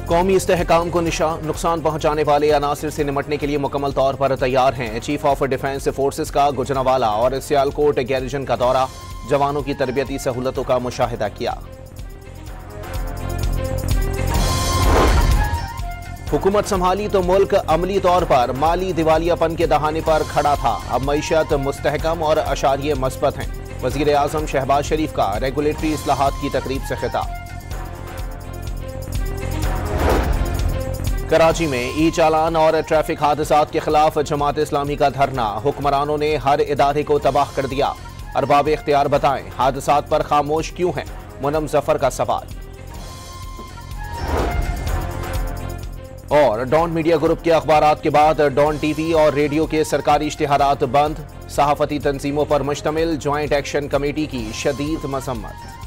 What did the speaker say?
कौमी इस्तेहकाम को नुकसान पहुंचाने वाले अनासिर से निमटने के लिए मुकम्मल तौर पर तैयार हैं। चीफ ऑफ डिफेंस फोर्सेस का गुजरांवाला और सियालकोट गैरिजन का दौरा, जवानों की तरबियती सहूलतों का मुशाहिदा किया। हुकूमत संभाली तो मुल्क अमली तौर पर माली दिवालियापन के दहाने पर खड़ा था। अब मईशत मुस्तहकम और अशारिये मस्बत हैं। वज़ीर आज़म शहबाज शरीफ का रेगुलेटरी इस्लाहात की तकरीब से खिताब। कराची में ई चालान और ट्रैफिक हादसात के खिलाफ जमात इस्लामी का धरना, हुक्मरानों ने हर इदारे को तबाह कर दिया। अरबाब इख्तियार बताएं, हादसात पर खामोश क्यों हैं? मुनम जफर का सवाल। और डॉन मीडिया ग्रुप के अखबारात के बाद डॉन टीवी और रेडियो के सरकारी इश्तिहारात बंद, सहाफती तंजीमों पर मुश्तमिल ज्वाइंट एक्शन कमेटी की शदीद मजम्मत।